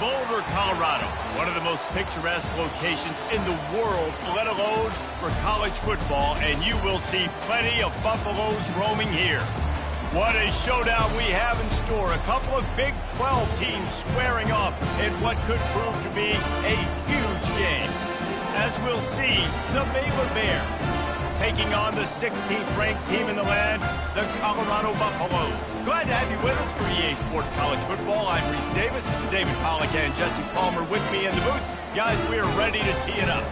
Boulder, Colorado, one of the most picturesque locations in the world, let alone for college football, and you will see plenty of Buffaloes roaming here. What a showdown we have in store. A couple of Big 12 teams squaring off in what could prove to be a huge game. As we'll see, the Baylor Bears taking on the 16th ranked team in the land, the Colorado Buffaloes. Glad to have you with us for EA Sports College Football. I'm Reese Davis, David Pollack and Jesse Palmer with me in the booth. Guys, we are ready to tee it up.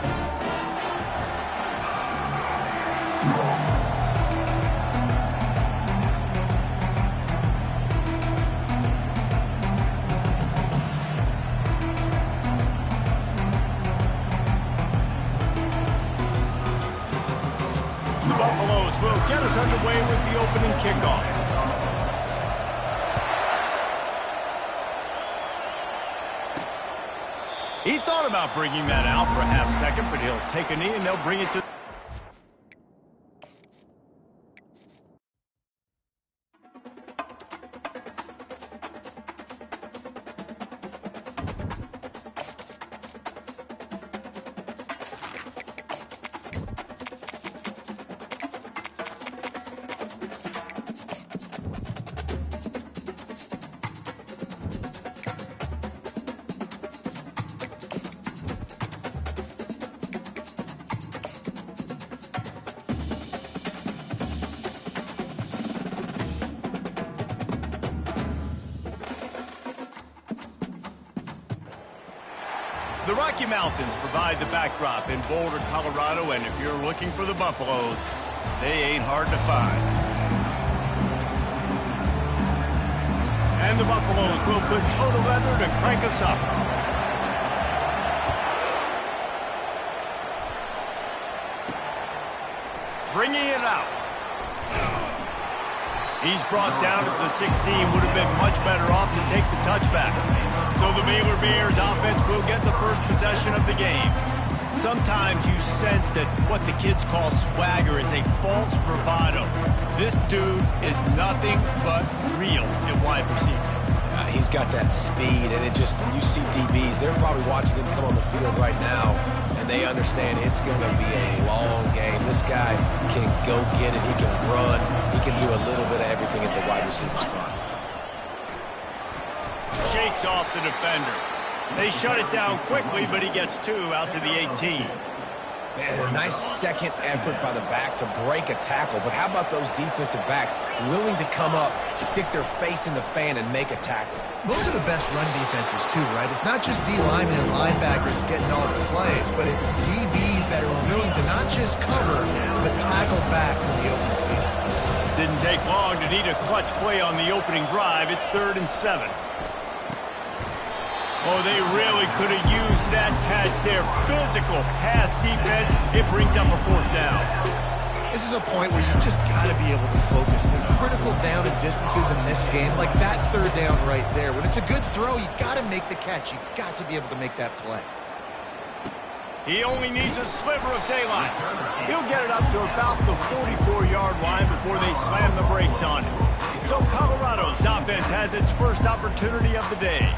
Will get us underway with the opening kickoff. He thought about bringing that out for a half second, but he'll take a knee and they'll bring it to... The Rocky Mountains provide the backdrop in Boulder, Colorado, and if you're looking for the Buffaloes, they ain't hard to find. And the Buffaloes will put toe to leather to crank us up. Bringing it out. He's brought down to the 16. Would have been much better off to take the touchback. So the Baylor Bears offense will get the first possession of the game. Sometimes you sense that what the kids call swagger is a false bravado. This dude is nothing but real at wide receiver. He's got that speed, and you see DBs, they're probably watching him come on the field right now, and they understand it's going to be a long game. This guy can go get it. He can run. He can do a little bit of everything at the wide receiver spot. Shakes off the defender. They shut it down quickly, but he gets two out to the 18. Man, a nice second effort by the back to break a tackle. But how about those defensive backs willing to come up, stick their face in the fan, and make a tackle? Those are the best run defenses, too, right? It's not just D linemen and linebackers getting all the plays, but it's DBs that are willing to not just cover, but tackle backs in the open field. Didn't take long to need a clutch play on the opening drive. It's 3rd and 7. Oh, they really could have used that catch there. Physical pass defense. It brings up a 4th down. This is a point where you just got to be able to focus. The critical down and distances in this game, like that 3rd down right there. When it's a good throw, you got to make the catch. You got to be able to make that play. He only needs a sliver of daylight. He'll get it up to about the 44-yard line before they slam the brakes on it. So Colorado's offense has its first opportunity of the day.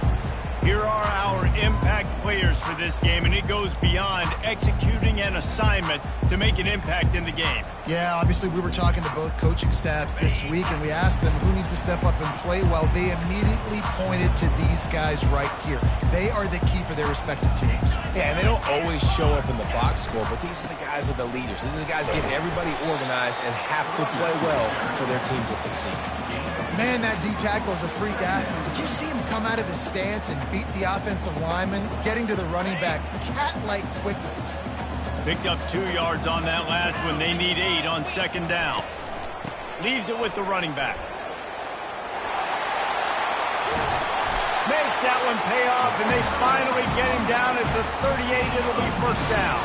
Here are our impact players for this game, and it goes beyond executing an assignment to make an impact in the game. Yeah, obviously we were talking to both coaching staffs this week, and we asked them who needs to step up and play well. They immediately pointed to these guys right here. They are the key for their respective teams. Yeah, and they don't always show up in the box score, but these are the guys that are the leaders. These are the guys getting everybody organized and have to play well for their team to succeed. Man, that D-tackle is a freak athlete. Did you see him come out of his stance and beat the offensive lineman, getting to the running back? Cat-like quickness. Picked up 2 yards on that last one. They need 8 on 2nd down. Leaves it with the running back. Makes that one pay off, and they finally get him down at the 38. It'll be 1st down.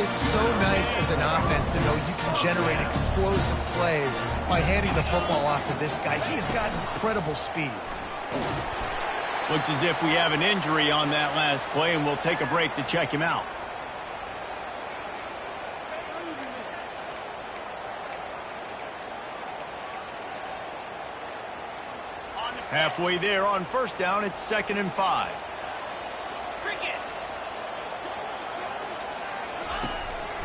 It's so nice as an offense to know you can generate explosive plays by handing the football off to this guy. He has got incredible speed. Looks as if we have an injury on that last play, and we'll take a break to check him out. Halfway there on 1st down, it's 2nd and 5.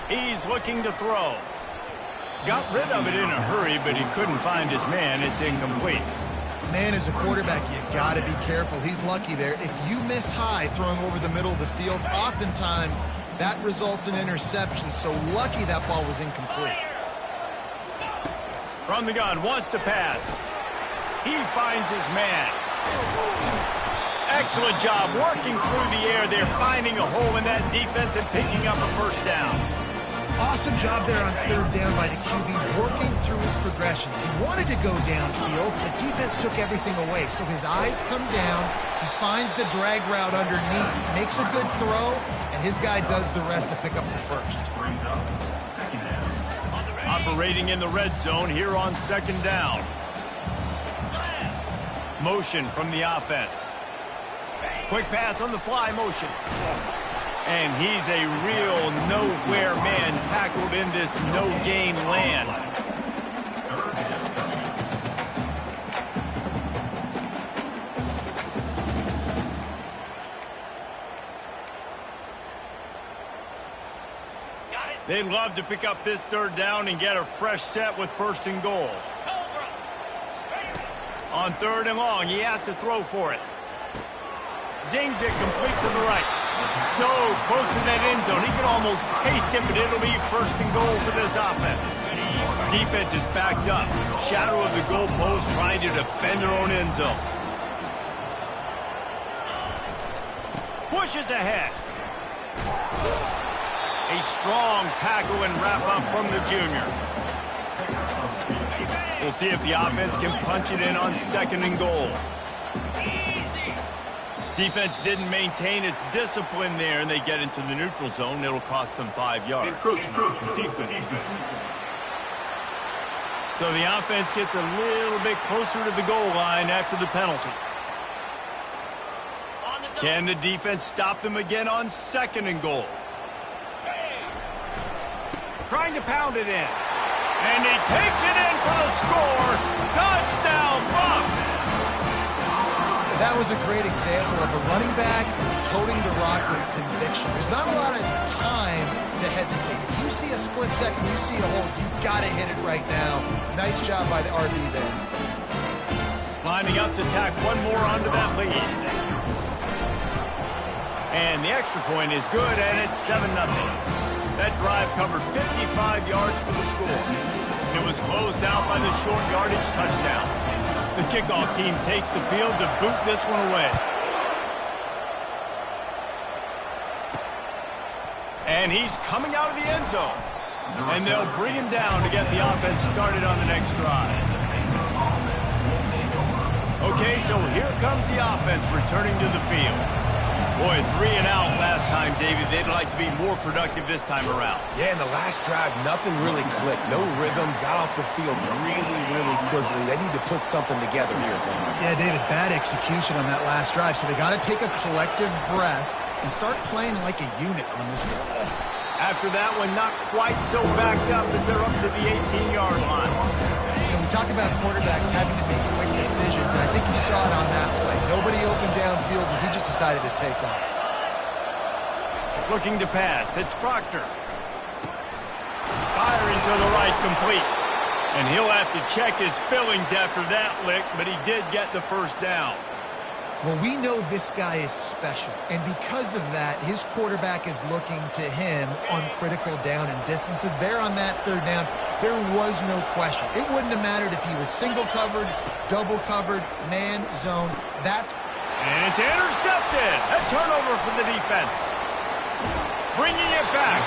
He's looking to throw. Got rid of it in a hurry, but he couldn't find his man. It's incomplete. Man, as a quarterback, you got to be careful. He's lucky there. If you miss high throwing over the middle of the field, oftentimes that results in interception. So lucky that ball was incomplete. From the gun, wants to pass. He finds his man. Excellent job working through the air. They're finding a hole in that defense and picking up a first down. Awesome job there on third down by the QB, working through his progressions. He wanted to go downfield. The defense took everything away, so his eyes come down. He finds the drag route underneath, makes a good throw, and his guy does the rest to pick up the first. Operating in the red zone here on second down. Motion from the offense. Quick pass on the fly motion. And he's a real nowhere man tackled in this no-gain land. They'd love to pick up this third down and get a fresh set with first and goal. On third and long, he has to throw for it. Zings it complete to the right. So close to that end zone, he can almost taste it, but it'll be first and goal for this offense. Defense is backed up. Shadow of the goalpost trying to defend their own end zone. Pushes ahead. A strong tackle and wrap up from the junior. We'll see if the offense can punch it in on second and goal. Defense didn't maintain its discipline there, and they get into the neutral zone. It'll cost them 5 yards. Defense. So the offense gets a little bit closer to the goal line after the penalty. Can the defense stop them again on second and goal? Trying to pound it in. And he takes it in for the score. Touchdown, Bucs! That was a great example of a running back toting the rock with conviction. There's not a lot of time to hesitate. If you see a split second, you see a hole, you've got to hit it right now. Nice job by the RB there. Lining up to tack one more onto that lead. And the extra point is good, and it's 7-0. That drive covered 55 yards for the score. It was closed out by the short yardage touchdown. The kickoff team takes the field to boot this one away. And he's coming out of the end zone. And they'll bring him down to get the offense started on the next drive. Okay, so here comes the offense returning to the field. Boy, 3 and out last time, David. They'd like to be more productive this time around. Yeah, in the last drive, nothing really clicked. No rhythm. Got off the field really, really quickly. They need to put something together here. Yeah, David, bad execution on that last drive. So they got to take a collective breath and start playing like a unit on this one. After that one, not quite so backed up as they're up to the 18-yard line. We talk about quarterbacks having to make quick decisions, and I think you saw it on that play. Nobody opened downfield, but he just decided to take off. Looking to pass. It's Proctor. Firing to the right, complete. And he'll have to check his fillings after that lick, but he did get the first down. Well, we know this guy is special, and because of that, his quarterback is looking to him on critical down and distances. There on that third down, there was no question. It wouldn't have mattered if he was single covered, double covered, man, zone. And it's intercepted. A turnover for the defense. Bringing it back.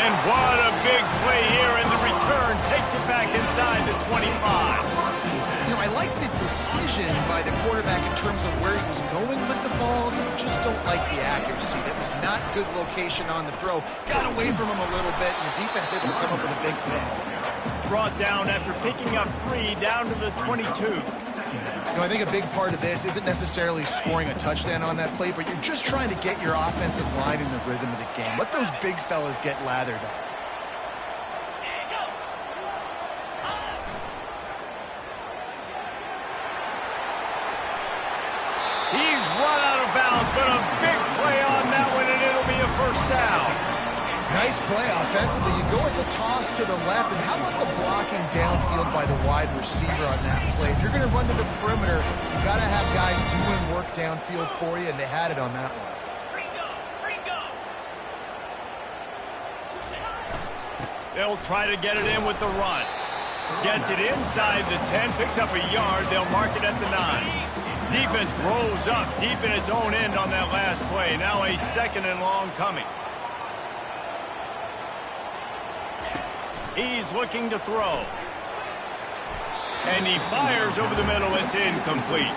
And what a big play here, and the return takes it back inside the 25. You know, I like the decision by the quarterback in terms of where he was going with the ball. Just don't like the accuracy. That was not good location on the throw. Got away from him a little bit, and the defense able to come up with a big play. Brought down after picking up 3 down to the 22. You know, I think a big part of this isn't necessarily scoring a touchdown on that play, but you're just trying to get your offensive line in the rhythm of the game. Let those big fellas get lathered up. He's run out of bounds, but a big play on that one, and it'll be a first down. Nice play offensively. You go with the toss to the left, and how about the blocking downfield by the wide receiver on that play? If you're going to run to the perimeter, you got to have guys doing work downfield for you, and they had it on that one. They'll try to get it in with the run. Gets it inside the 10, picks up a yard. They'll mark it at the 9. Defense rolls up deep in its own end on that last play. Now a 2nd and long coming. He's looking to throw. And he fires over the middle. It's incomplete.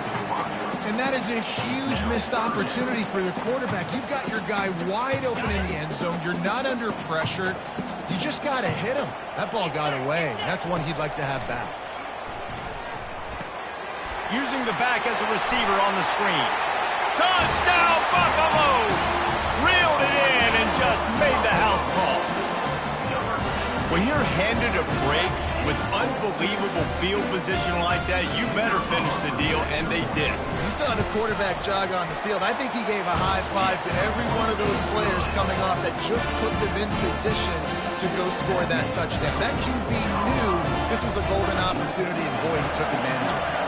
And that is a huge missed opportunity for the quarterback. You've got your guy wide open in the end zone. You're not under pressure. You just got to hit him. That ball got away. That's one he'd like to have back. Using the back as a receiver on the screen. Touchdown, Buffaloes! Reeled it in and just made the house call. When you're handed a break with unbelievable field position like that, you better finish the deal, and they did. You saw the quarterback jog on the field. I think he gave a high five to every one of those players coming off that just put them in position to go score that touchdown. That QB knew this was a golden opportunity, and boy, he took advantage of it.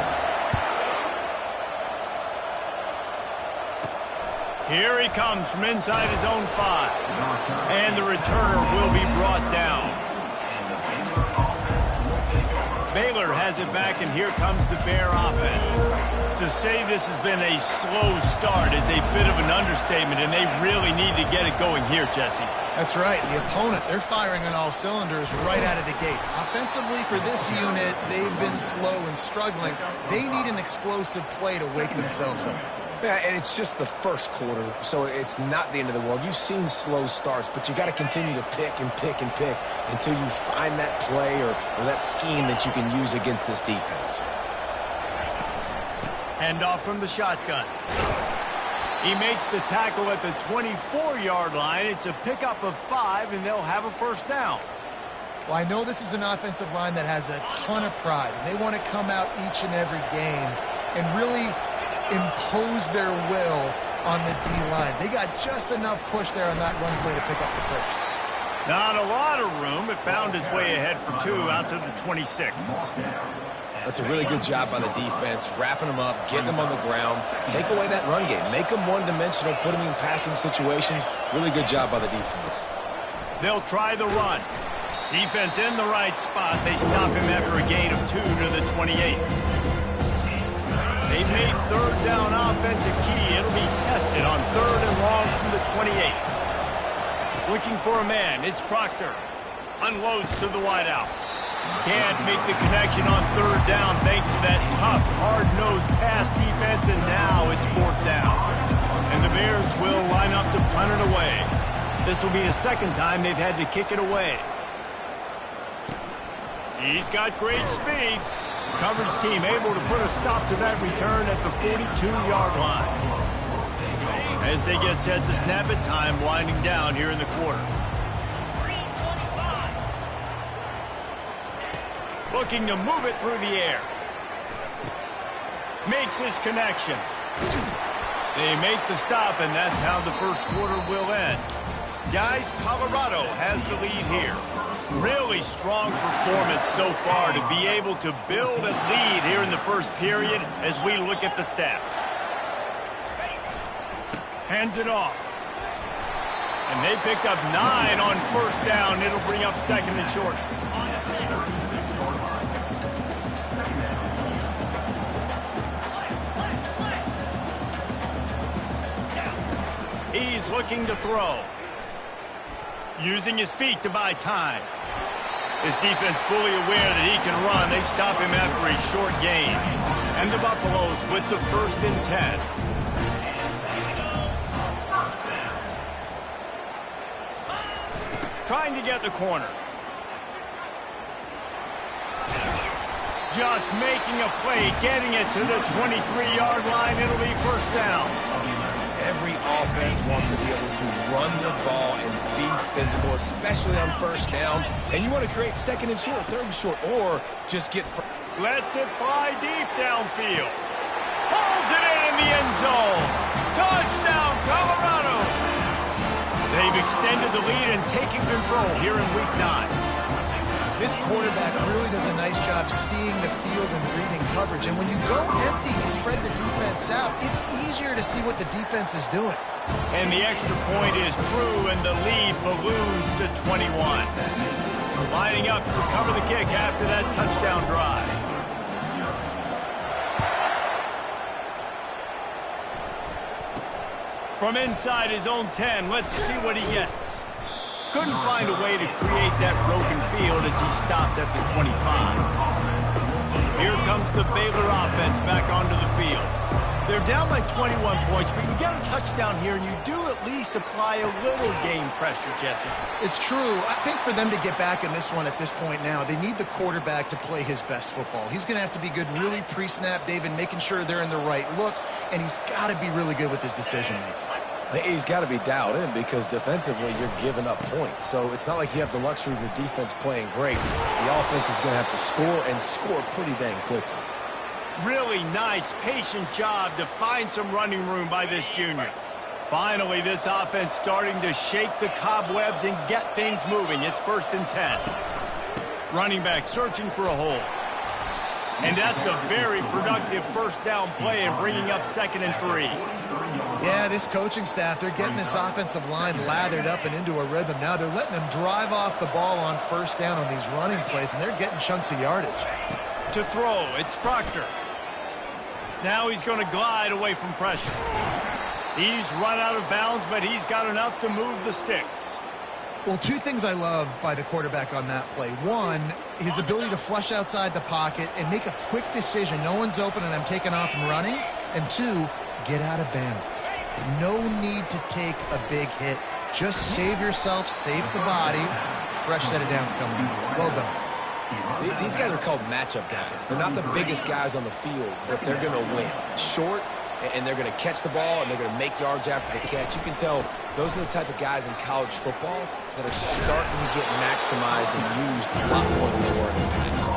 Here he comes from inside his own 5. And the returner will be brought down. Baylor has it back, and here comes the Bear offense. To say this has been a slow start is a bit of an understatement, and they really need to get it going here, Jesse. That's right. The opponent, they're firing on all cylinders right out of the gate. Offensively, for this unit, they've been slow and struggling. They need an explosive play to wake themselves up. Yeah, and it's just the first quarter, so it's not the end of the world. You've seen slow starts, but you got to continue to pick and pick and pick until you find that play or that scheme that you can use against this defense. Handoff from the shotgun. He makes the tackle at the 24-yard line. It's a pickup of 5, and they'll have a first down. Well, I know this is an offensive line that has a ton of pride, and they want to come out each and every game and really impose their will on the D-line. They got just enough push there on that run play to pick up the first. Not a lot of room. It found his way ahead for 2 out to the 26. That's a really good job by the defense, wrapping them up, getting them on the ground, take away that run game, make them one-dimensional, put them in passing situations. Really good job by the defense. They'll try the run. Defense in the right spot. They stop him after a gain of 2 to the 28. They made 3rd down offense a key. It'll be tested on 3rd and long from the 28. Looking for a man. It's Proctor. Unloads to the wideout. Can't make the connection on 3rd down thanks to that tough, hard-nosed pass defense, and now it's 4th down. And the Bears will line up to punt it away. This will be the 2nd time they've had to kick it away. He's got great speed. Coverage team able to put a stop to that return at the 42-yard line. As they get set to snap it, time winding down here in the quarter. Looking to move it through the air. Makes his connection. They make the stop, and that's how the first quarter will end. Guys, Colorado has the lead here. Really strong performance so far to be able to build a lead here in the first period as we look at the stats. Hands it off. And they picked up 9 on 1st down. It'll bring up 2nd and short. He's looking to throw. Using his feet to buy time. His defense fully aware that he can run. They stop him after a short gain. And the Buffaloes with the 1st and 10. Trying to get the corner. Just making a play, getting it to the 23-yard line. It'll be 1st down. Every offense wants to be able to run the ball and be physical, especially on 1st down. And you want to create 2nd and short, 3rd and short, or just get... Lets it fly deep downfield. Pulls it in the end zone. Touchdown, Colorado. They've extended the lead and taken control here in Week 9. This quarterback really does a nice job seeing the field and reading coverage. And when you go empty, you spread the defense out, it's easier to see what the defense is doing. And the extra point is true, and the lead balloons to 21. Lining up to cover the kick after that touchdown drive. From inside his own 10, let's see what he gets. Couldn't find a way to create that broken field as he stopped at the 25. Here comes the Baylor offense back onto the field. They're down by 21 points, but you get a touchdown here, and you do at least apply a little game pressure, Jesse. It's true. I think for them to get back in this one at this point now, they need the quarterback to play his best football. He's going to have to be good really pre-snap, David, making sure they're in the right looks, and he's got to be really good with his decision-making. He's got to be dialed in because defensively you're giving up points. So it's not like you have the luxury of your defense playing great. The offense is going to have to score and score pretty dang quickly. Really nice, patient job to find some running room by this junior. Finally, this offense starting to shake the cobwebs and get things moving. It's 1st and 10. Running back searching for a hole. And that's a very productive first down play and bringing up 2nd and 3. Yeah, this coaching staff, they're getting this offensive line lathered up and into a rhythm. Now they're letting them drive off the ball on 1st down on these running plays, and they're getting chunks of yardage. To throw, it's Proctor. Now he's going to glide away from pressure. He's run out of bounds, but he's got enough to move the sticks. Well, 2 things I love by the quarterback on that play. 1, his ability to flush outside the pocket and make a quick decision. No one's open and I'm taking off and running. And 2, get out of bounds. No need to take a big hit. Just save yourself, save the body. Fresh set of downs coming. Well done. These guys are called matchup guys. They're not the biggest guys on the field, but they're going to win. Short, and they're going to catch the ball, and they're going to make yards after the catch. You can tell those are the type of guys in college football that are starting to get maximized and used a lot more than they were in the past.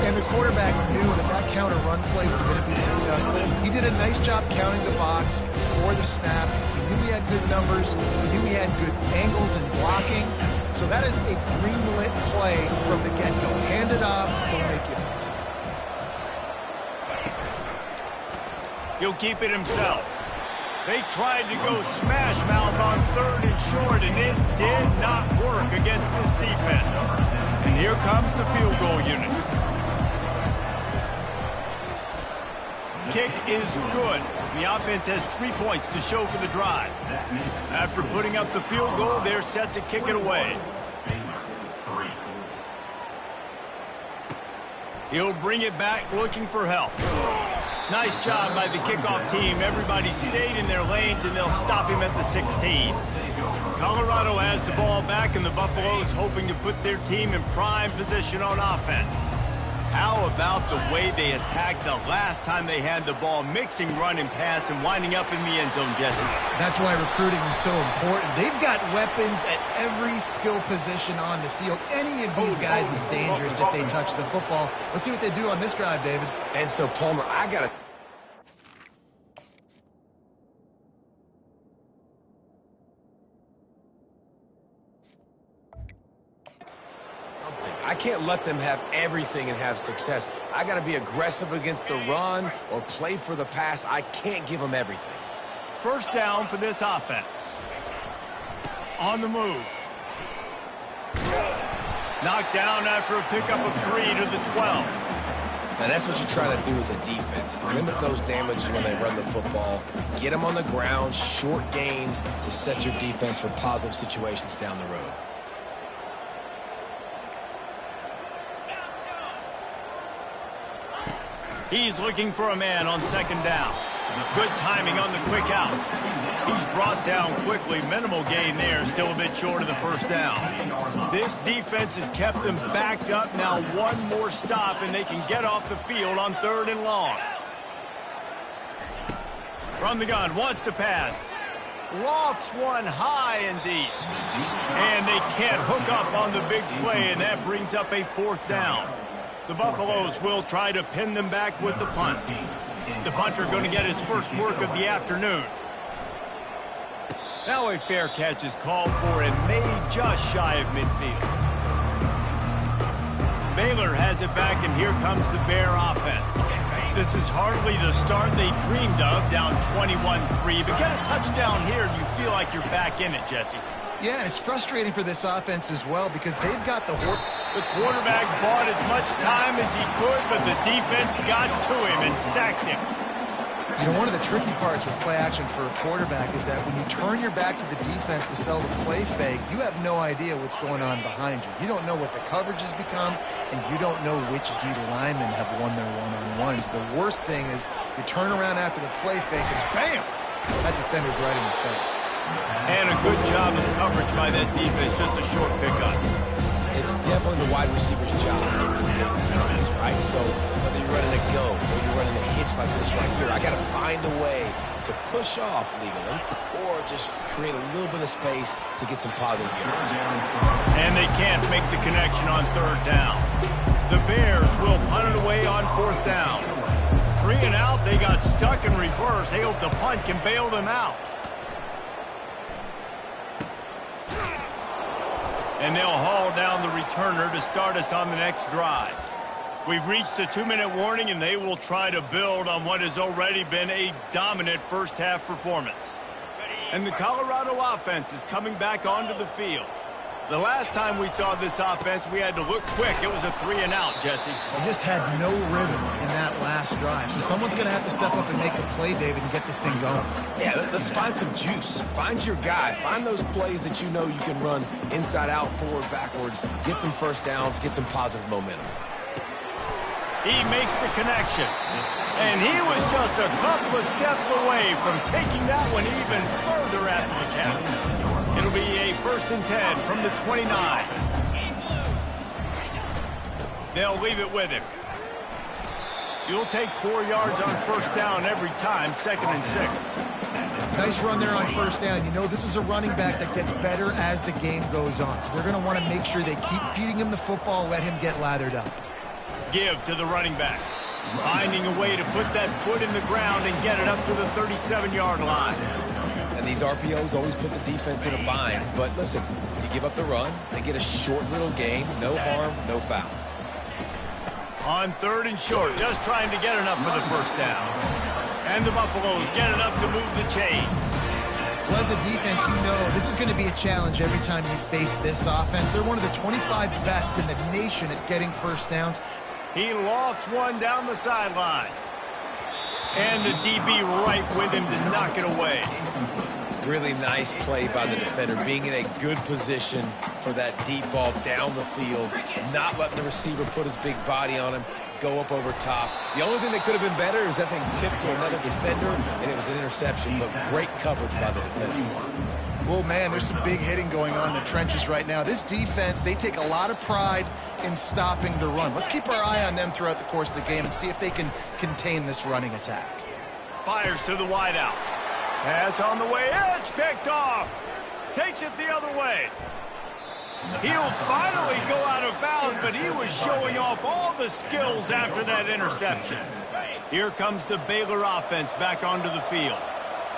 And the quarterback knew that that counter run play was going to be successful. He did a nice job counting the box before the snap. He knew he had good numbers. He knew he had good angles and blocking. So that is a green-lit play from the get-go. Hand it off, go make yards. He'll keep it himself. They tried to go smash mouth on 3rd and short, and it did not work against this defense. And here comes the field goal unit. Kick is good. The offense has 3 points to show for the drive. After putting up the field goal, they're set to kick it away. He'll bring it back looking for help. Nice job by the kickoff team. Everybody stayed in their lanes, and they'll stop him at the 16. Colorado has the ball back, and the Buffaloes hoping to put their team in prime position on offense. How about the way they attacked the last time they had the ball, mixing run and pass and winding up in the end zone, Jesse? That's why recruiting is so important. They've got weapons at every skill position on the field. Any of these guys is dangerous if they touch the football. Let's see what they do on this drive, David. And so, Palmer, I got to... I can't let them have everything and have success. I got to be aggressive against the run or play for the pass. I can't give them everything. 1st down for this offense. On the move. Knocked down after a pickup of 3 to the 12. Now, that's what you try to do as a defense. Limit those damages when they run the football. Get them on the ground, short gains to set your defense for positive situations down the road. He's looking for a man on 2nd down. Good timing on the quick out. He's brought down quickly. Minimal gain there. Still a bit short of the 1st down. This defense has kept them backed up. Now 1 more stop, and they can get off the field on 3rd and long. From the gun, wants to pass. Lofts one high and deep. And they can't hook up on the big play, and that brings up a 4th down. The Buffaloes will try to pin them back with the punt. The punter going to get his first work of the afternoon. Now a fair catch is called for and made just shy of midfield. Baylor has it back, and here comes the Bear offense. This is hardly the start they dreamed of, down 21-3. But get a touchdown here, and you feel like you're back in it, Jesse. Yeah, and it's frustrating for this offense as well because they've got the horse. The quarterback bought as much time as he could, but the defense got to him and sacked him. You know, one of the tricky parts with play action for a quarterback is that when you turn your back to the defense to sell the play fake, you have no idea what's going on behind you. You don't know what the coverage has become, and you don't know which D linemen have won their one-on-ones. The worst thing is you turn around after the play fake, and bam! That defender's right in your face. And a good job of coverage by that defense, just a short pickup. It's definitely the wide receiver's job to create space, right? So whether you're running a go or you're running a hitch like this right here, I got to find a way to push off legally or just create a little bit of space to get some positive yards. And they can't make the connection on third down. The Bears will punt it away on fourth down. 3 and out, they got stuck in reverse. They hope the punt can bail them out. And they'll haul down the returner to start us on the next drive. We've reached the 2-minute warning, and they will try to build on what has already been a dominant first-half performance. And the Colorado offense is coming back onto the field. The last time we saw this offense, we had to look quick. It was a 3 and out, Jesse. We just had no rhythm in that last drive. So someone's going to have to step up and make a play, David, and get this thing going. Yeah, let's find some juice. Find your guy. Find those plays that you know you can run inside out, forward, backwards. Get some first downs. Get some positive momentum. He makes the connection. And he was just a couple of steps away from taking that one even further after the catch. It'll be a 1st and 10 from the 29. They'll leave it with him. You'll take 4 yards on first down every time, 2nd and 6. Nice run there on first down. You know, this is a running back that gets better as the game goes on. So they're going to want to make sure they keep feeding him the football, let him get lathered up. Give to the running back. Finding a way to put that foot in the ground and get it up to the 37-yard line. And these RPOs always put the defense in a bind. But listen, you give up the run, they get a short little gain, no harm, no foul. On 3rd and short, just trying to get enough for the first down. And the Buffaloes get enough to move the chains. Well, as a defense, you know this is going to be a challenge every time you face this offense. They're one of the 25 best in the nation at getting first downs. He lofts one down the sideline. And the DB right with him to knock it away. Really nice play by the defender, being in a good position for that deep ball down the field, not letting the receiver put his big body on him, go up over top. The only thing that could have been better is that thing tipped to another defender, and it was an interception, but great coverage by the defender. Well, man, there's some big hitting going on in the trenches right now. This defense, they take a lot of pride in stopping the run. Let's keep our eye on them throughout the course of the game and see if they can contain this running attack. Fires to the wideout. Pass on the way. It's picked off. Takes it the other way. He'll finally go out of bounds, but he was showing off all the skills after that interception. Here comes the Baylor offense back onto the field.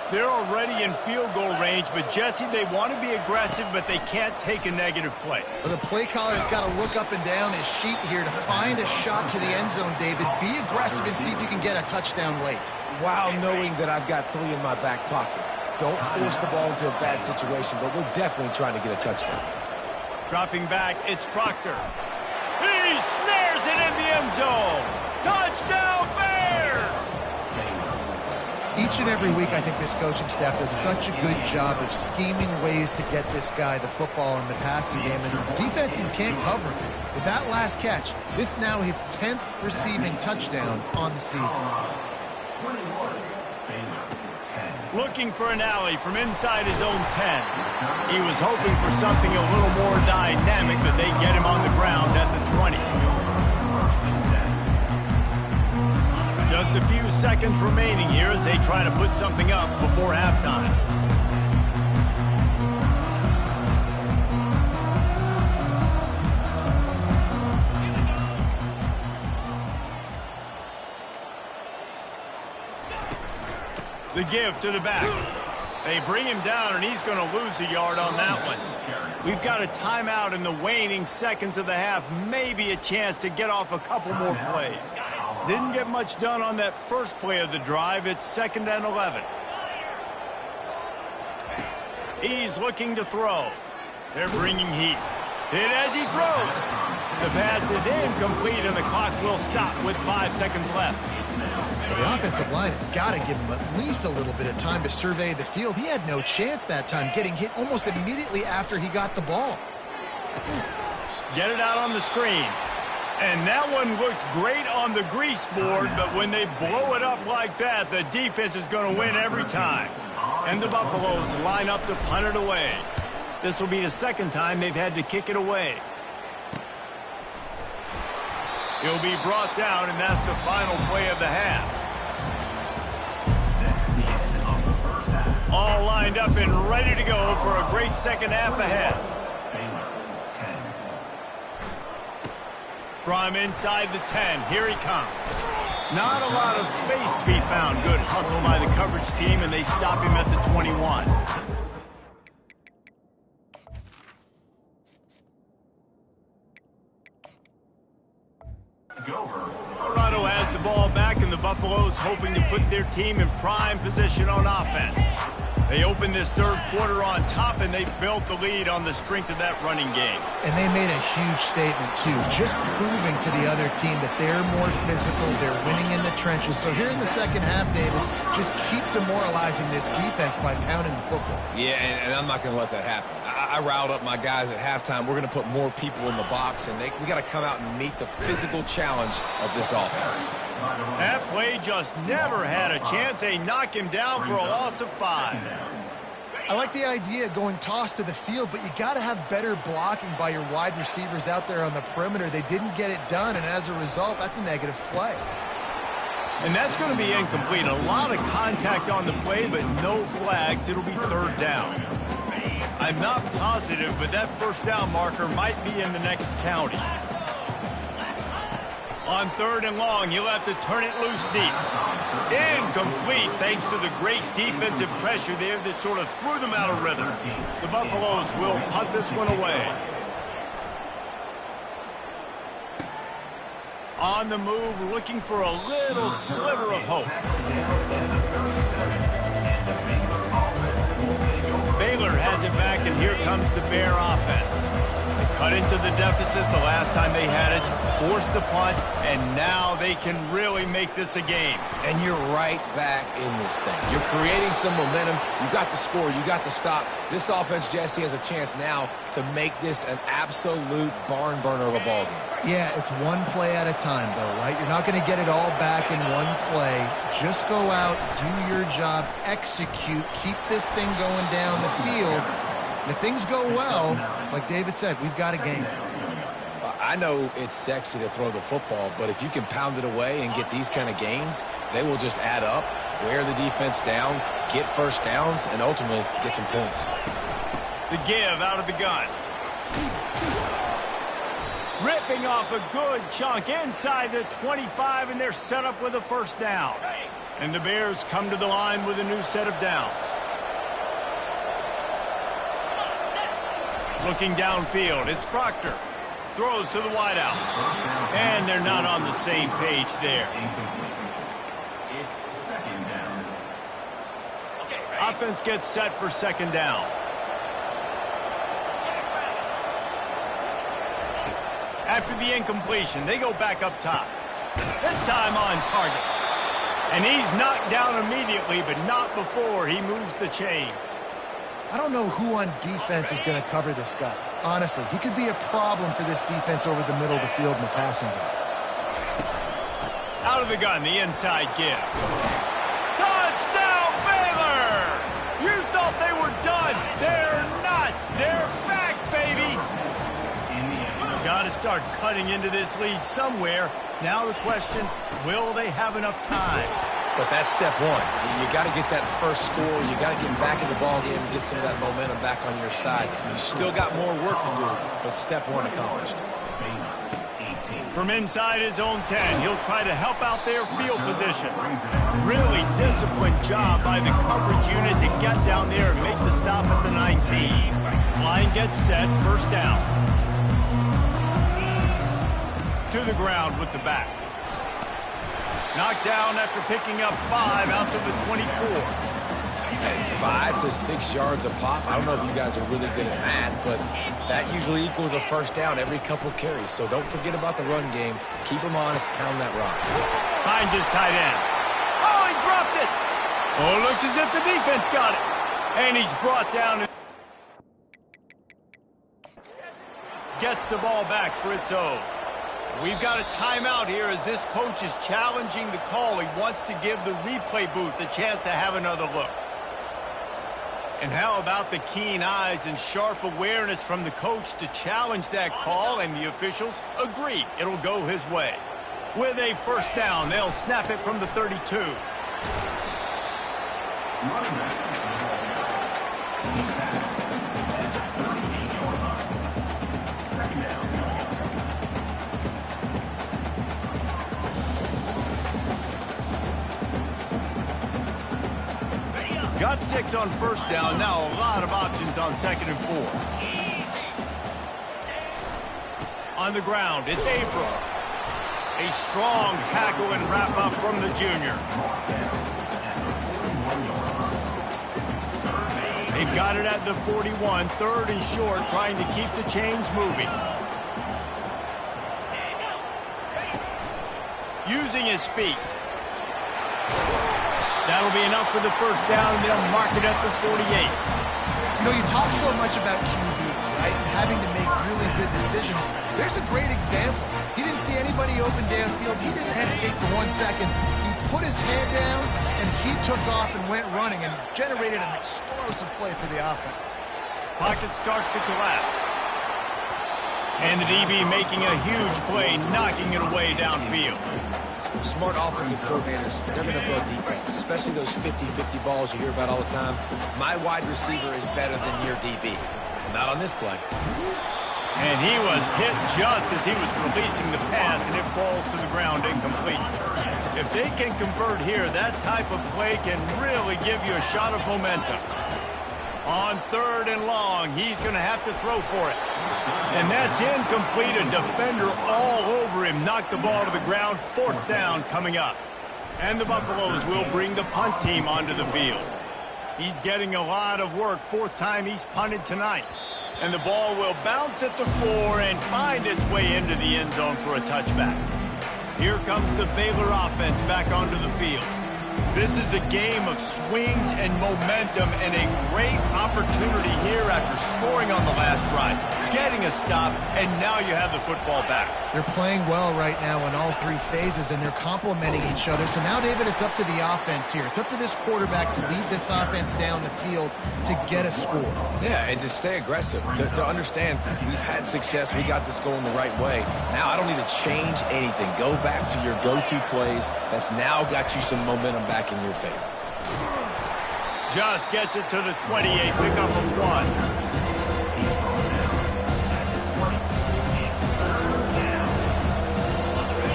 They're already in field goal range, but Jesse, they want to be aggressive, but they can't take a negative play. Well, the play caller's got to look up and down his sheet here to find a shot to the end zone, David. Be aggressive and see if you can get a touchdown late. While knowing that I've got 3 in my back pocket. Don't force the ball into a bad situation, but we're definitely trying to get a touchdown. Dropping back, it's Proctor. He snares it in the end zone. Touchdown, Bears! Each and every week, I think this coaching staff does such a good job of scheming ways to get this guy the football in the passing game, and defenses can't cover him. With that last catch, this now his 10th receiving touchdown on the season. Looking for an alley from inside his own 10. He was hoping for something a little more dynamic, but they get him on the ground at the 20. Just a few seconds remaining here as they try to put something up before halftime. The give to the back. They bring him down, and he's going to lose a yard on that one. We've got a timeout in the waning seconds of the half. Maybe a chance to get off a couple more plays. Didn't get much done on that first play of the drive. It's 2nd and 11. He's looking to throw. They're bringing heat. Hit as he throws. The pass is incomplete, and the clock will stop with 5 seconds left. So the offensive line has got to give him at least a little bit of time to survey the field. He had no chance that time, getting hit almost immediately after he got the ball. Get it out on the screen. And that one looked great on the grease board, but when they blow it up like that, the defense is going to win every time. And the Buffaloes line up to punt it away. This will be the 2nd time they've had to kick it away. He'll be brought down, and that's the final play of the half. All lined up and ready to go for a great second half ahead. From inside the 10, here he comes. Not a lot of space to be found. Good hustle by the coverage team, and they stop him at the 21. Colorado has the ball back, and the Buffaloes hoping to put their team in prime position on offense. They opened this 3rd quarter on top, and they built the lead on the strength of that running game. And they made a huge statement, too, just proving to the other team that they're more physical, they're winning in the trenches. So here in the 2nd half, David, just keep demoralizing this defense by pounding the football. Yeah, and I'm not going to let that happen. I riled up my guys at halftime. We're going to put more people in the box, and we got to come out and meet the physical challenge of this offense. That play just never had a chance. They knock him down for a loss of 5. I like the idea going toss to the field, but you got to have better blocking by your wide receivers out there on the perimeter. They didn't get it done, and as a result, that's a negative play. And that's going to be incomplete. A lot of contact on the play, but no flags. It'll be 3rd down. I'm not positive, but that 1st down marker might be in the next county. On 3rd and long, he'll have to turn it loose deep. Incomplete thanks to the great defensive pressure there that sort of threw them out of rhythm. The Buffaloes will punt this one away. On the move, looking for a little sliver of hope. Baylor has it back, and here comes the Bear offense. They cut into the deficit the last time they had it, forced the punt, and now they can really make this a game. And you're right back in this thing. You're creating some momentum. You got the score. You got the stop. This offense, Jesse, has a chance now to make this an absolute barn burner of a ball game. Yeah, it's one play at a time, though, right? You're not going to get it all back in one play. Just go out, do your job, execute, keep this thing going down the field. And if things go well, like David said, we've got a game. I know it's sexy to throw the football, but if you can pound it away and get these kind of gains, they will just add up, wear the defense down, get 1st downs, and ultimately get some points. The give out of the gun. Ripping off a good chunk inside the 25, and they're set up with a 1st down. And the Bears come to the line with a new set of downs. Looking downfield, it's Proctor. Throws to the wideout. And they're not on the same page there. It's 2nd down. Offense gets set for 2nd down. After the incompletion, they go back up top. This time on target. And he's knocked down immediately, but not before he moves the chains. I don't know who on defense is going to cover this guy. Honestly, he could be a problem for this defense over the middle of the field in the passing game. Out of the gun, the inside give. Touchdown, Baylor! You thought they were done. They're not. They're back, baby. Got to start cutting into this lead somewhere. Now the question, will they have enough time? But that's step one. You got to get that 1st score. You got to get back in the ball game and get some of that momentum back on your side. You still got more work to do, but step 1 accomplished. From inside his own 10, he'll try to help out their field position. Really disciplined job by the coverage unit to get down there and make the stop at the 19. Line gets set, first down. To the ground with the back. Knocked down after picking up 5 out to the 24. And 5 to 6 yards a pop. I don't know if you guys are really good at math, but that usually equals a first down every couple carries. So don't forget about the run game. Keep them honest, pound that rock. Finds his tight end. Oh, he dropped it. Oh, looks as if the defense got it. And he's brought down. Gets the ball back for its own. We've got a timeout here as this coach is challenging the call. He wants to give the replay booth a chance to have another look. And how about the keen eyes and sharp awareness from the coach to challenge that call, and the officials agree it'll go his way. With a first down, they'll snap it from the 32. Got 6 on first down. Now a lot of options on 2nd and 4. On the ground, it's April. A strong tackle and wrap up from the junior. They've got it at the 41, 3rd and short, trying to keep the chains moving. Using his feet. That'll be enough for the first down, and they'll mark it at the 48. You know, you talk so much about QBs, right? And having to make really good decisions. There's a great example. He didn't see anybody open downfield. He didn't hesitate for 1 second. He put his head down, and he took off and went running and generated an explosive play for the offense. Pocket starts to collapse. And the DB making a huge play, knocking it away downfield. Smart offensive coordinators, they're going to throw deep balls, especially those 50-50 balls you hear about all the time. My wide receiver is better than your DB. Not on this play. And he was hit just as he was releasing the pass, and it falls to the ground incomplete. If they can convert here, that type of play can really give you a shot of momentum. On 3rd and long, he's going to have to throw for it. And that's incomplete. A defender all over him. Knocked the ball to the ground. 4th down coming up. And the Buffaloes will bring the punt team onto the field. He's getting a lot of work. 4th time he's punted tonight. And the ball will bounce at the 4 and find its way into the end zone for a touchback. Here comes the Baylor offense back onto the field. This is a game of swings and momentum, and a great opportunity here after scoring on the last drive, getting a stop, and now you have the football back. They're playing well right now in all 3 phases, and they're complementing each other. So now, David, it's up to the offense here. It's up to this quarterback to lead this offense down the field to get a score. Yeah, and to stay aggressive, to understand we've had success, we got this going the right way. Now I don't need to change anything. Go back to your go-to plays. That's now got you some momentum back in your favor. Just gets it to the 28, pickup of 1.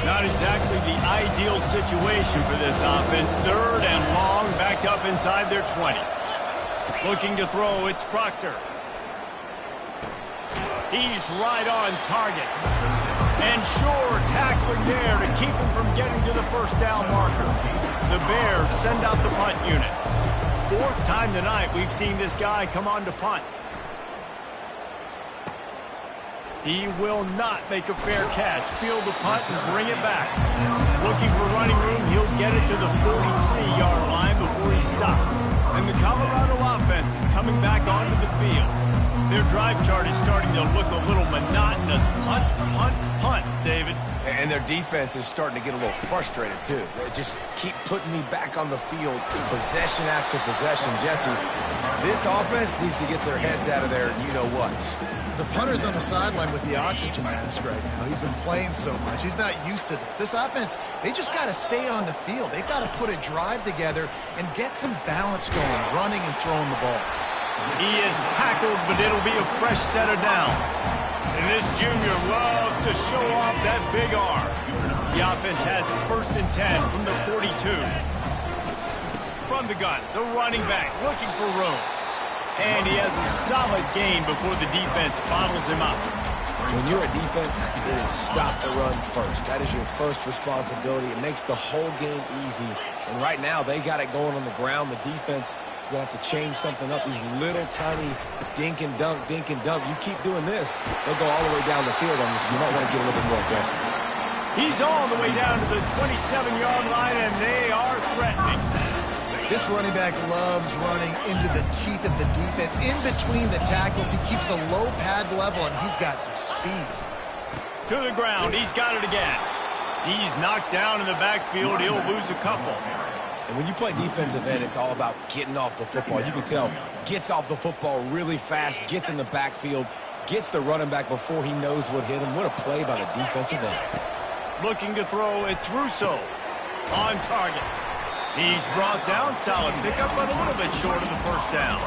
Not exactly the ideal situation for this offense. 3rd and long, backed up inside their 20. Looking to throw, it's Proctor. He's right on target. And sure, tackling there to keep him from getting to the first down marker. The Bears send out the punt unit. 4th time tonight we've seen this guy come on to punt. He will not make a fair catch. Field the punt and bring it back. Looking for running room, he'll get it to the 43-yard line before he stopped. And the Colorado offense is coming back onto the field. Their drive chart is starting to look a little monotonous. Punt, punt, punt, David. And their defense is starting to get a little frustrated, too. They just keep putting me back on the field, possession after possession. Jesse, this offense needs to get their heads out of there, you-know-what. The punter's on the sideline with the oxygen mask right now. He's been playing so much. He's not used to this. This offense, they just got to stay on the field. They've got to put a drive together and get some balance going, running and throwing the ball. He is tackled, but it'll be a fresh set of downs. And this junior loves to show off that big arm. The offense has it 1st and 10 from the 42. From the gun, the running back looking for room. And he has a solid gain before the defense bottles him up. When you're a defense, it is stop the run first. That is your first responsibility. It makes the whole game easy. And right now, they got it going on the ground. The defense is going to have to change something up. These little tiny dink and dunk, dink and dunk. You keep doing this, they'll go all the way down the field on you, so you might want to get a little bit more aggressive. He's all the way down to the 27-yard line, and they are threatening. This running back loves running into the teeth of the defense. In between the tackles, he keeps a low pad level, and he's got some speed. To the ground, he's got it again. He's knocked down in the backfield. He'll lose a couple. And when you play defensive end, it's all about getting off the football. You can tell, gets off the football really fast, gets in the backfield, gets the running back before he knows what hit him. What a play by the defensive end. Looking to throw, it's Russo on target. He's brought down, solid pickup, but a little bit short of the first down.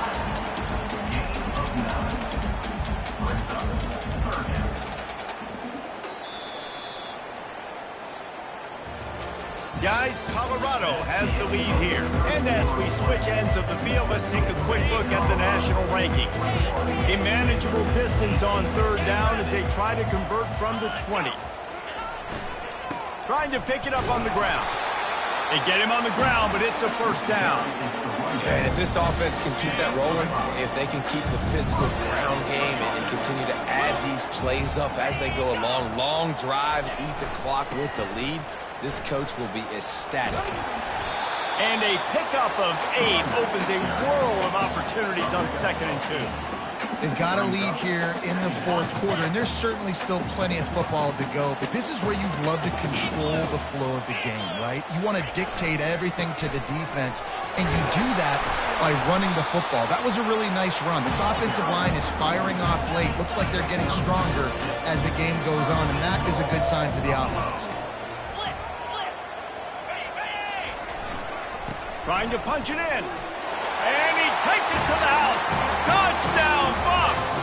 Guys, Colorado has the lead here. And as we switch ends of the field, let's take a quick look at the national rankings. A manageable distance on 3rd down as they try to convert from the 20. Trying to pick it up on the ground. They get him on the ground, but it's a 1st down. Yeah, and if this offense can keep that rolling, if they can keep the physical ground game and continue to add these plays up as they go along, long drives, eat the clock with the lead, this coach will be ecstatic. And a pickup of 8 opens a world of opportunities on 2nd and 2. They've got a lead here in the 4th quarter, and there's certainly still plenty of football to go, but this is where you'd love to control the flow of the game, right? You want to dictate everything to the defense, and you do that by running the football. That was a really nice run. This offensive line is firing off late. Looks like they're getting stronger as the game goes on, and that is a good sign for the offense. Trying to punch it in. And he takes it to the house. Touchdown, Bucks!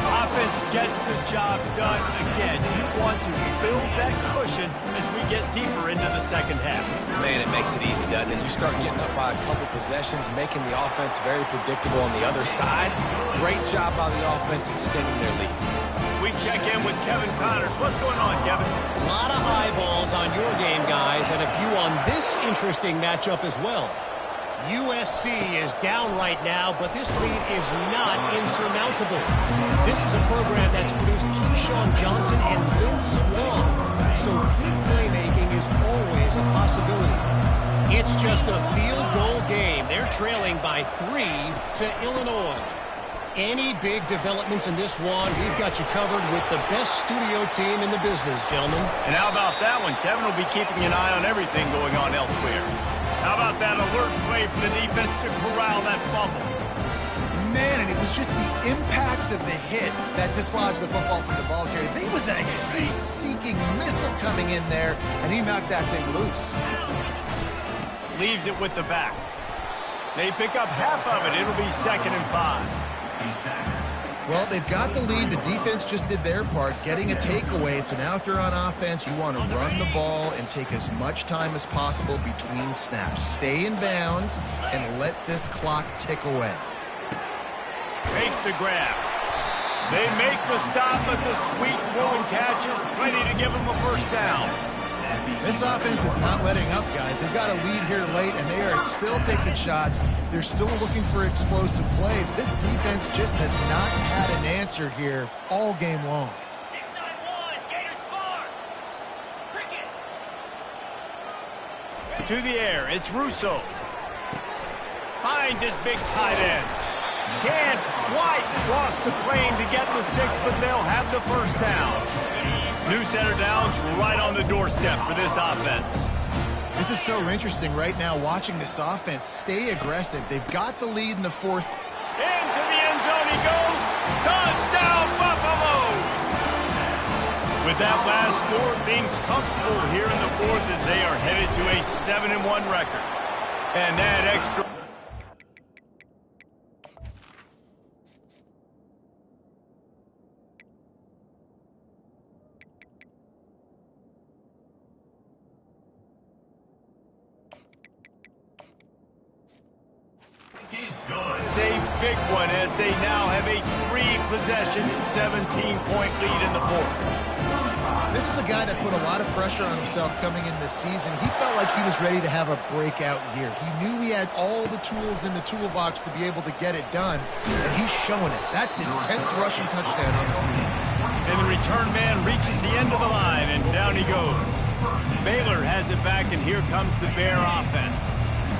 Offense gets the job done again. You want to build that cushion as we get deeper into the 2nd half. Man, it makes it easy, doesn't it? You start getting up by a couple possessions, making the offense very predictable on the other side. Great job by the offense extending their lead. We check in with Kevin Connors. What's going on, Kevin? A lot of eyeballs on your game, guys, and a few on this interesting matchup as well. USC is down right now, but this lead is not insurmountable. This is a program that's produced Keyshawn Johnson and Lynn Swan, so big playmaking is always a possibility. It's just a field goal game. They're trailing by 3 to Illinois. Any big developments in this one, we've got you covered with the best studio team in the business, gentlemen. And how about that one? Kevin will be keeping an eye on everything going on elsewhere. How about that alert play from the defense to corral that fumble? Man, and it was just the impact of the hit that dislodged the football from the ball carrier. There was a heat-seeking missile coming in there, and he knocked that thing loose. Leaves it with the back. They pick up half of it. It'll be 2nd and 5. Well, they've got the lead. The defense just did their part, getting a takeaway. So now if you're on offense, you want to run the ball and take as much time as possible between snaps. Stay in bounds and let this clock tick away. Makes the grab. They make the stop, but the sweet throw and catch is plenty to give them a 1st down. This offense is not letting up, guys. They've got a lead here late, and they are still taking shots. They're still looking for explosive plays. This defense just has not had an answer here all game long. 691, Gators score. Cricket. To the air, it's Russo. Finds his big tight end. Can't quite cross the plane to get the 6, but they'll have the 1st down. New center downs right on the doorstep for this offense. This is so interesting right now, watching this offense stay aggressive. They've got the lead in the 4th. Into the end zone he goes. Touchdown, Buffaloes! With that last score, things comfortable here in the 4th as they are headed to a 7-1 record. And that extra... big one as they now have a 3-possession, 17-point lead in the fourth. This is a guy that put a lot of pressure on himself coming in this season. He felt like he was ready to have a breakout year. He knew he had all the tools in the toolbox to be able to get it done, and he's showing it. That's his 10th rushing touchdown on the season. And the return man reaches the end of the line, and down he goes. Baylor has it back, and here comes the Bear offense.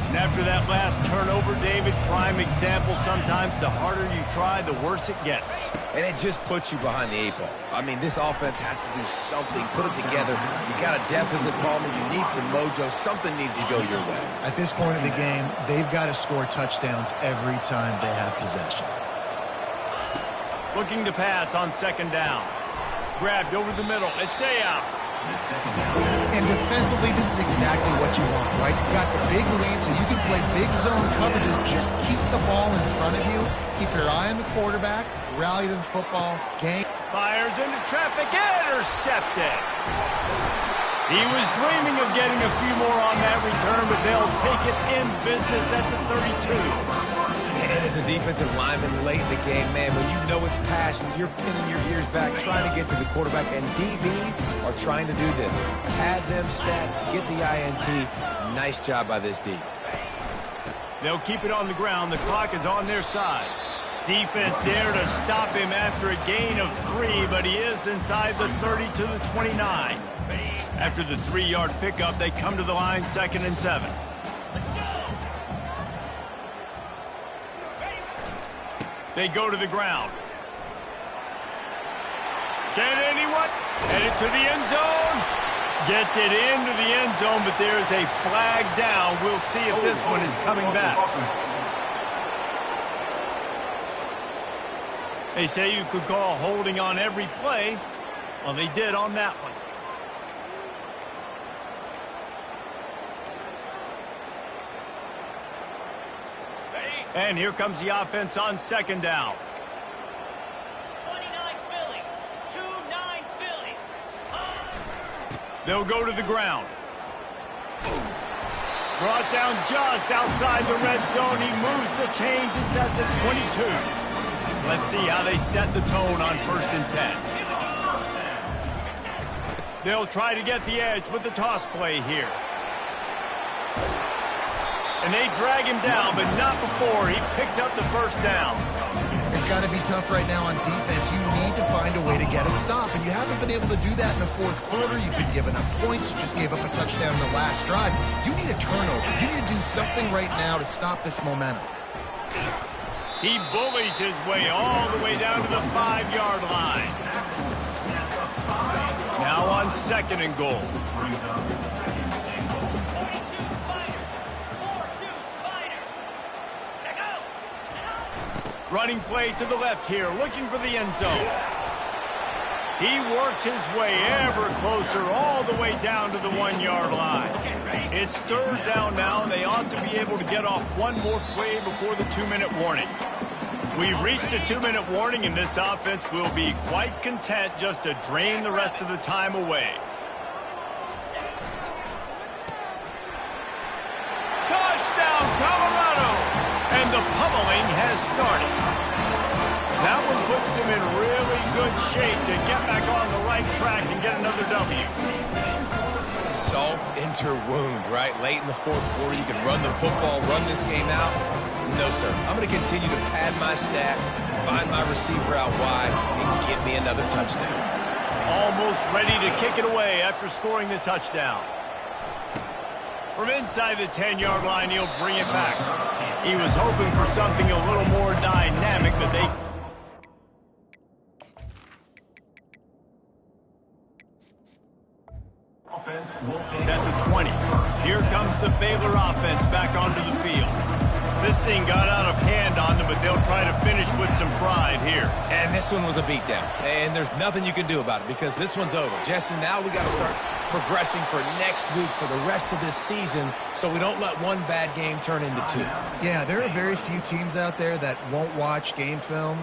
And after that last turnover, David, prime example, sometimes the harder you try, the worse it gets. And it just puts you behind the 8 ball. I mean, this offense has to do something, put it together. You got a deficit, Palmer. You need some mojo. Something needs to go your way. At this point in the game, they've got to score touchdowns every time they have possession. Looking to pass on second down. Grabbed over the middle. It's out. And defensively, this is exactly what you want, right? You got the big lead, so you can play big zone coverages. Just keep the ball in front of you. Keep your eye on the quarterback. Rally to the football. Game. Fires into traffic. Intercepted. He was dreaming of getting a few more on that return, but they'll take it in business at the 32. And as a defensive lineman late in the game, man, when you know it's passion, you're pinning your ears back, trying to get to the quarterback, and DBs are trying to do this. Pad them stats, get the INT. Nice job by this D. They'll keep it on the ground. The clock is on their side. Defense there to stop him after a gain of 3, but he is inside the 30 to the 29. After the 3-yard pickup, they come to the line, 2nd and 7. They go to the ground. Can anyone? Headed to the end zone. Gets it into the end zone, but there's a flag down. We'll see if this one is coming back. They say you could call holding on every play. Well, they did on that one. And here comes the offense on second down. 29 Philly. 2-9 Philly. They'll go to the ground. Brought down just outside the red zone. He moves the chains. It's at the 22. Let's see how they set the tone on 1st and 10. They'll try to get the edge with the toss play here. And they drag him down, but not before he picks up the 1st down. It's got to be tough right now on defense. You need to find a way to get a stop, and you haven't been able to do that in the 4th quarter. You've been giving up points. You just gave up a touchdown in the last drive. You need a turnover. You need to do something right now to stop this momentum. He bullies his way all the way down to the 5-yard line. Now on 2nd and goal. Running play to the left here, looking for the end zone. He works his way ever closer all the way down to the 1-yard line. It's 3rd down now, and they ought to be able to get off one more play before the 2-minute warning. We've reached the 2-minute warning, and this offense will be quite content just to drain the rest of the time away. Touchdown, Colorado! And the pummeling has started. That one puts them in really good shape to get back on the right track and get another W. Salt into wound, right? Late in the 4th quarter, you can run the football, run this game out. No, sir. I'm going to continue to pad my stats, find my receiver out wide, and get me another touchdown. Almost ready to kick it away after scoring the touchdown. From inside the 10-yard line, he'll bring it back. He was hoping for something a little more dynamic, but they... At the 20. Here comes the Baylor offense back onto the field. This thing got out of hand on them, but they'll try to finish with some pride here. And this one was a beatdown. And there's nothing you can do about it because this one's over. Jesse, now we got to start progressing for next week, for the rest of this season, so we don't let one bad game turn into 2. Yeah, there are very few teams out there that won't watch game film,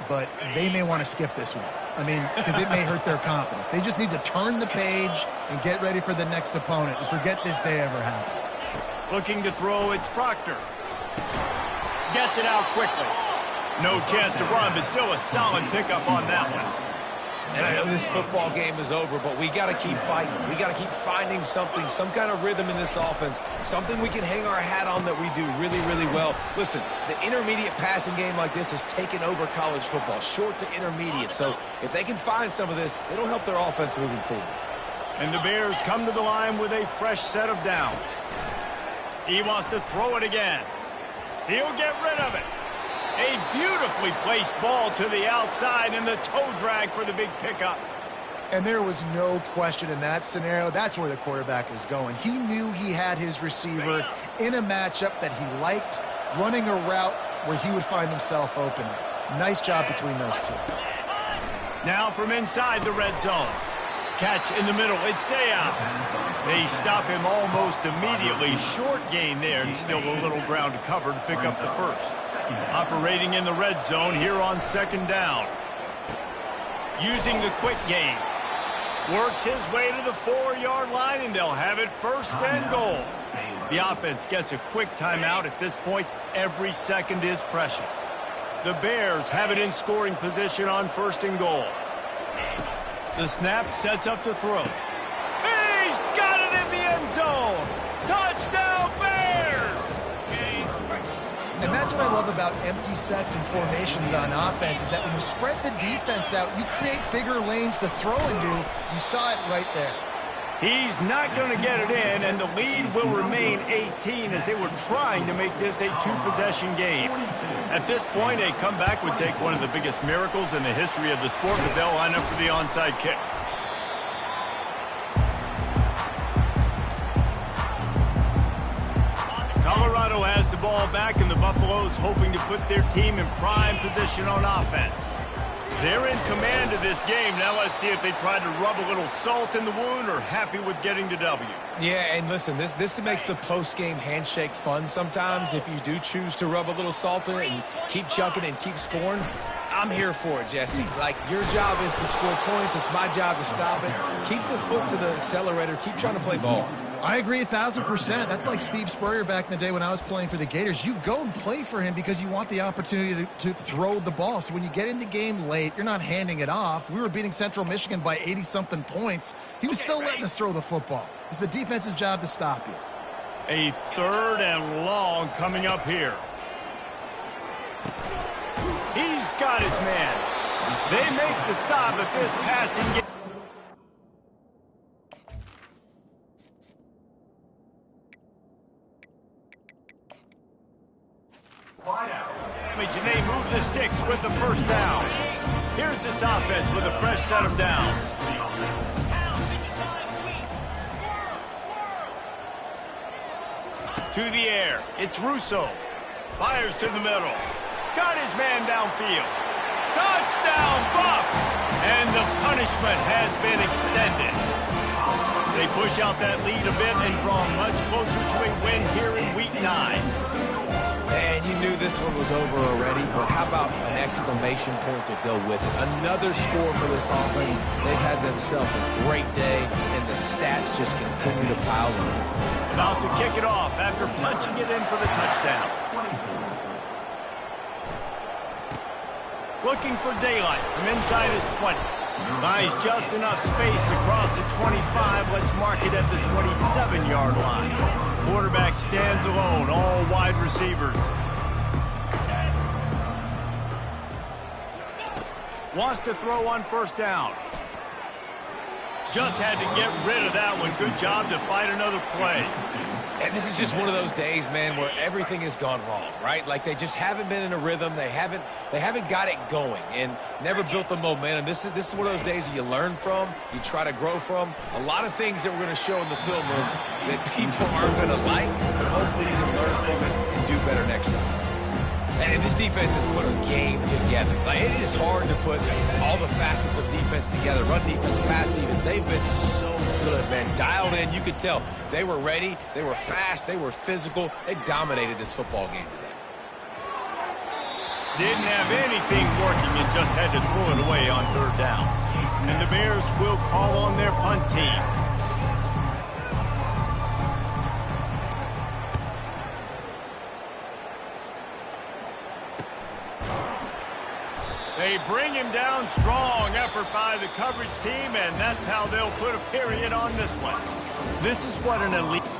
but they may want to skip this one. I mean, because it may hurt their confidence. They just need to turn the page and get ready for the next opponent and forget this day ever happened. Looking to throw, it's Proctor. Gets it out quickly. No chance to run, but still a solid pickup on that one. And I know this football game is over, but we got to keep fighting. We got to keep finding something, some kind of rhythm in this offense, something we can hang our hat on that we do really, really well. Listen, the intermediate passing game like this has taken over college football, short to intermediate. So if they can find some of this, it'll help their offense moving forward. And the Bears come to the line with a fresh set of downs. He wants to throw it again. He'll get rid of it. A beautifully placed ball to the outside and the toe drag for the big pickup. And there was no question in that scenario. That's where the quarterback was going. He knew he had his receiver in a matchup that he liked, running a route where he would find himself open. Nice job between those two. Now from inside the red zone. Catch in the middle. It's Saya. They stop him almost immediately. Short gain there and still a little ground to cover to pick up the first. Operating in the red zone here on second down. Using the quick game. Works his way to the 4-yard line, and they'll have it first and goal. The offense gets a quick timeout. At this point, every second is precious. The Bears have it in scoring position on first and goal. The snap sets up to throw. He's got it in the end zone. Touchdown, Bears! And that's what I love about empty sets and formations on offense, is that when you spread the defense out, you create bigger lanes to throw into. You saw it right there. He's not going to get it in, and the lead will remain 18 as they were trying to make this a two-possession game. At this point, a comeback would take one of the biggest miracles in the history of the sport, but they'll line up for the onside kick. Colorado has the ball back, and the Buffaloes hoping to put their team in prime position on offense. They're in command of this game. Now let's see if they try to rub a little salt in the wound or happy with getting the W. Yeah, and listen, this makes the post-game handshake fun sometimes. If you do choose to rub a little salt in it and keep chucking and keep scoring, I'm here for it, Jesse. Like, your job is to score points. It's my job to stop it. Keep the foot to the accelerator. Keep trying to play ball. I agree 1,000%. That's like Steve Spurrier back in the day when I was playing for the Gators. You go and play for him because you want the opportunity to throw the ball. So when you get in the game late, you're not handing it off. We were beating Central Michigan by 80-something points. He was still letting us throw the football. It's the defense's job to stop you. A third and long coming up here. He's got his man. They make the stop at this passing game. And they move the sticks with the first down. Here's this offense with a fresh set of downs. To the air. It's Russo. Fires to the middle. Got his man downfield. Touchdown, Buffs! And the punishment has been extended. They push out that lead a bit and draw much closer to a win here in Week 9. And you knew this one was over already, but how about an exclamation point to go with it? Another score for this offense. They've had themselves a great day, and the stats just continue to pile up. About to kick it off after punching it in for the touchdown. Looking for daylight from inside his 20. Buys just enough space to cross the 25. Let's mark it at the 27-yard line. Quarterback stands alone, all wide receivers. Wants to throw on first down. Just had to get rid of that one. Good job to fight another play. And this is just one of those days, man, where everything has gone wrong, right? Like, they just haven't been in a rhythm. They haven't got it going and never built the momentum. This is one of those days that you learn from, you try to grow from. A lot of things that we're going to show in the film room that people aren't going to like, but hopefully you can learn from it and do better next time. And this defense has put a game together. Like, it is hard to put all the facets of defense together. Run defense, pass defense. They've been so good, man. Dialed in. You could tell they were ready. They were fast. They were physical. They dominated this football game today. Didn't have anything working and just had to throw it away on third down. And the Bears will call on their punt team. They bring him down strong. Effort by the coverage team, and that's how they'll put a period on this one. This is what an elite...